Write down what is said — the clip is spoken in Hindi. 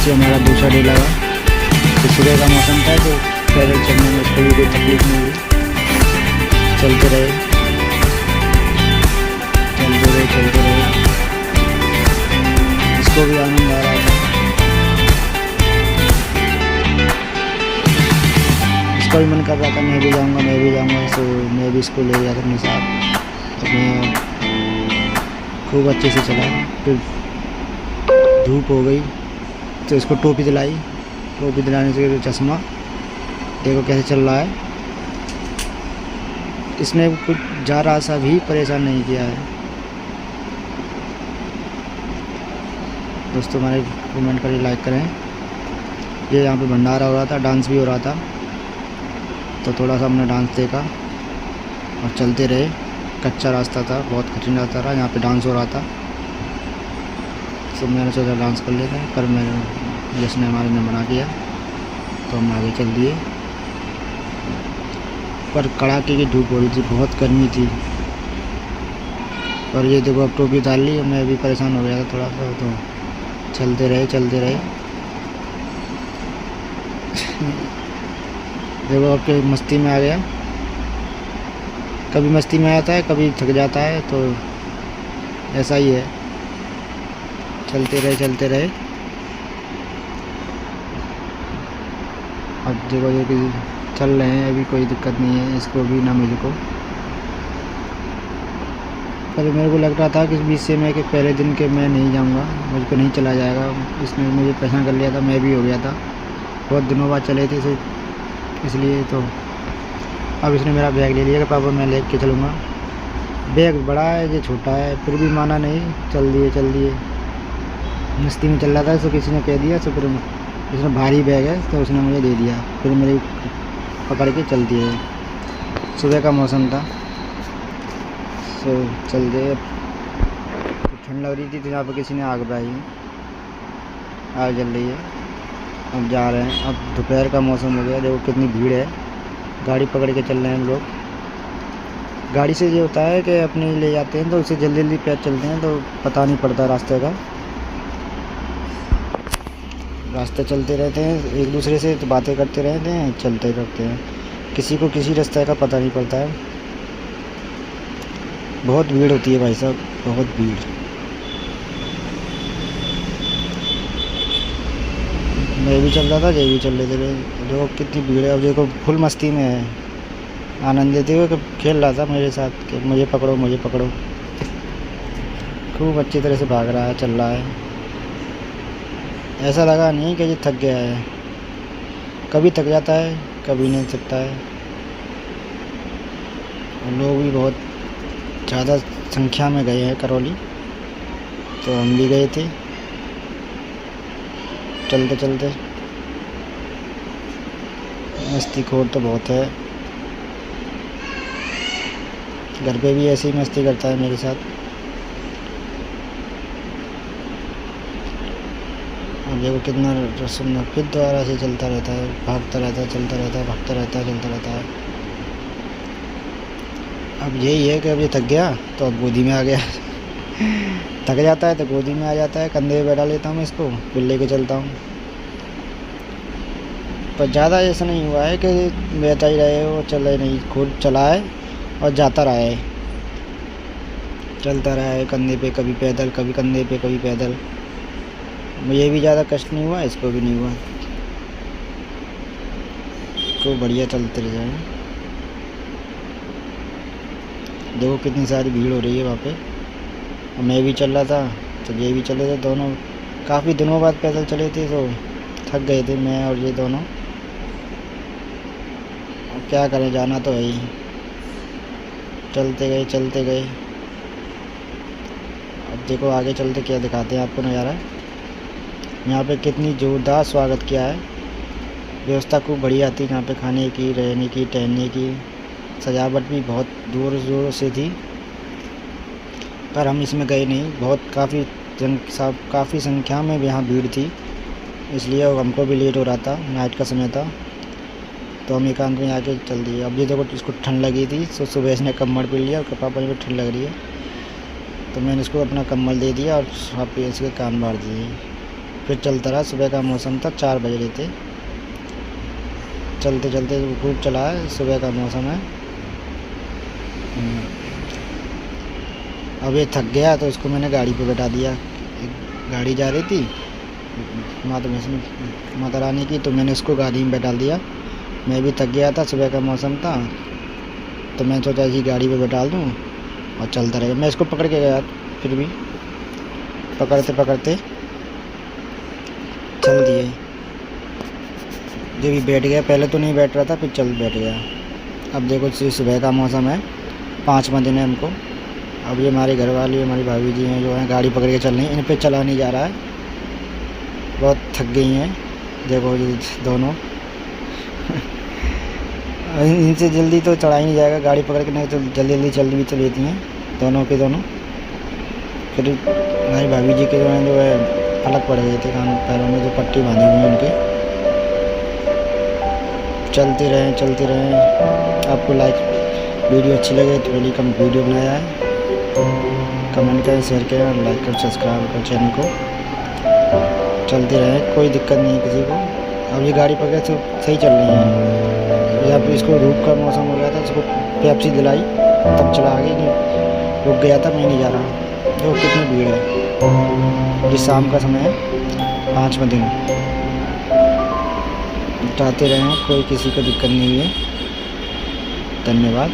आज से हमारा दूसरा डे लगा। तो सुबह का मौसम था तो पैदल चलने में उसको भी कोई तकलीफ नहीं हुई। चलते रहे चलते रहे चलते रहे, इसको भी आनंद आ रहा था। इसका भी मन कर रहा था मैं भी जाऊँगा। तो मैं भी इसको ले गया था अपने साथ। तो मैं खूब अच्छे से चला। फिर धूप हो गई तो इसको टोपी दिलाई। टोपी दिलाने से चश्मा देखो कैसे चल रहा है। इसने कुछ ज़रा सा भी परेशान नहीं किया है। दोस्तों हमारे कमेंट करें, लाइक करें। ये यहाँ पे भंडारा हो रहा था, डांस भी हो रहा था, तो थोड़ा सा हमने डांस देखा और चलते रहे। कच्चा रास्ता था, बहुत कठिन रास्ता था, यहाँ पे डांस हो रहा था। तो मैंने सोचा डांस कर लेते हैं, पर मैंने जिसने हमारे ने मना किया तो हम आगे चल दिए। पर कड़ाके की धूप हो रही थी, बहुत गर्मी थी। और ये देखो अब टोपी डाल ली, मैं भी परेशान हो गया था थोड़ा सा। तो चलते रहे देखो अब के मस्ती में आ गया। कभी मस्ती में आता है, कभी थक जाता है, तो ऐसा ही है। चलते रहे। अब देखो ये कि चल रहे हैं, अभी कोई दिक्कत नहीं है इसको भी ना मुझको। पर मेरे को लग रहा था कि इस बीच से मैं कि पहले दिन के मैं नहीं जाऊंगा, मुझको नहीं चला जाएगा। इसने मुझे परेशान कर लिया था, मैं भी हो गया था। बहुत दिनों बाद चले थे इसलिए। तो अब इसने मेरा बैग ले लिया कि पापा मैं ले के चलूँगा। बैग बड़ा है, ये छोटा है, फिर भी माना नहीं। चल दिए। मस्ती में चल रहा था, तो किसी ने कह दिया, तो फिर इसमें भारी बैग है तो उसने मुझे दे दिया। फिर मेरी पकड़ के चल दिए। सुबह का मौसम था, तो चल गए। ठंड लग रही थी तो यहाँ पर किसी ने आग बनाई, आग जल रही है। अब जा रहे हैं। अब दोपहर का मौसम हो गया, देखो कितनी भीड़ है। गाड़ी पकड़ के चल रहे हैं हम लोग। गाड़ी से ये होता है कि अपने ले जाते हैं तो उससे जल्दी पैर चलते हैं, तो पता नहीं पड़ता रास्ते का। रास्ते चलते रहते हैं एक दूसरे से, तो बातें करते रहते हैं, चलते रहते हैं। किसी को किसी रास्ते का पता नहीं पड़ता है। बहुत भीड़ होती है भाई साहब, बहुत भीड़। मैं भी चल रहा था, ये भी चल रहे थे। देखो कितनी भीड़ है। अब देखो फुल मस्ती में है, आनंद लेते हुए खेल रहा था मेरे साथ कि मुझे पकड़ो। खूब अच्छी तरह से भाग रहा है, चल रहा है। ऐसा लगा नहीं कि ये थक गया है। कभी थक जाता है, कभी नहीं थकता है। और लोग भी बहुत ज़्यादा संख्या में गए हैं करौली, तो हम भी गए थे। चलते मस्ती खोर तो बहुत है। घर पे भी ऐसे ही मस्ती करता है मेरे साथ। अब देखो कितना सुंदर, फिर दोबारा से चलता रहता है, भागता रहता है। अब यही है कि अब ये थक गया तो अब गोदी में आ गया। थक जाता है तो गोदी में आ जाता है, कंधे पे बैठा लेता हूँ इसको, फिर लेके चलता हूँ। पर ज़्यादा ऐसा नहीं हुआ है कि बैठा ही रहे वो, चले नहीं, खुद चला है और जाता रहा है। चलता रहा है कंधे पे, कभी पैदल, कभी कंधे पे, कभी पैदल। मुझे भी ज़्यादा कष्ट नहीं हुआ, इसको भी नहीं हुआ। तो बढ़िया चलते रह जाए। देखो कितनी सारी भीड़ हो रही है वहाँ पे। और मैं भी चल रहा था, तो ये भी चले थे। दोनों काफ़ी दिनों बाद पैदल चले थे, तो थक गए थे मैं और ये दोनों। अब क्या करें, जाना तो है ही। चलते गए। अब देखो आगे चलते क्या दिखाते हैं आपको नज़ारा। यहाँ पे कितनी ज़ोरदार स्वागत किया है। व्यवस्था खूब बढ़िया थी यहाँ पे, खाने की, रहने की, टहलने की। सजावट भी बहुत ज़ोर से थी, पर हम इसमें गए नहीं। बहुत काफ़ी संख्या में यहाँ भीड़ थी, इसलिए हमको भी लेट हो रहा था, नाइट का समय था, तो हम एकांत में आके चल दिए। अब ये देखो इसको ठंड लगी थी, तो सुबह इसने कम्बल पी लिया और पापा को ठंड लग रही है, तो मैंने इसको अपना कम्बल दे दिया और वहाँ पे इसके कान मार दिए। फिर चलता रहा। सुबह का मौसम था, 4 बज रहे थे। चलते चलते खूब चला है, सुबह का मौसम है। अब ये थक गया तो इसको मैंने गाड़ी पे बैठा दिया। एक गाड़ी जा रही थी माता रानी की, तो मैंने इसको गाड़ी में बैठा दिया। मैं भी थक गया था, सुबह का मौसम था, तो मैंने सोचा कि गाड़ी पे बैठा दूँ और चलता रहेगा। मैं इसको पकड़ के गया, फिर भी पकड़ते पकड़ते चल दिए। जब भी बैठ गया, पहले तो नहीं बैठ रहा था, फिर चल बैठ गया। अब देखो सुबह का मौसम है, 5वां दिन है हमको। अब ये हमारे घर वाली, हमारी भाभी जी हैं जो हैं, गाड़ी पकड़ के चल रही हैं। इन पे चला नहीं जा रहा है, बहुत थक गई हैं। देखो ये दोनों इनसे जल्दी तो चढ़ा ही नहीं जाएगा, गाड़ी पकड़ के नहीं तो जल्दी जल्दी चल भी तो लेती हैं दोनों के दोनों। फिर हमारी भाभी जी के जो है पलक पड़ गए थे, कान पैरों में जो पट्टी बांधी हुई है उनके। चलते रहें। आपको वीडियो अच्छी लगे तो पहले कम वीडियो बनाया है, कमेंट करें, शेयर करें और लाइक करें, सब्सक्राइब करें चैनल को। चलते रहें, कोई दिक्कत नहीं है किसी को। अब ये गाड़ी पकड़े तो सही चल रही है। या फिर इसको धूप का मौसम हो गया था, इसको पेप्सी दिलाई तब चला आगे, नहीं रुक गया था, मैं नहीं जा रहा। देखो कितनी भीड़ है, ये शाम का समय है, 5वां दिन। जाते रहें, कोई किसी को दिक्कत नहीं है। धन्यवाद।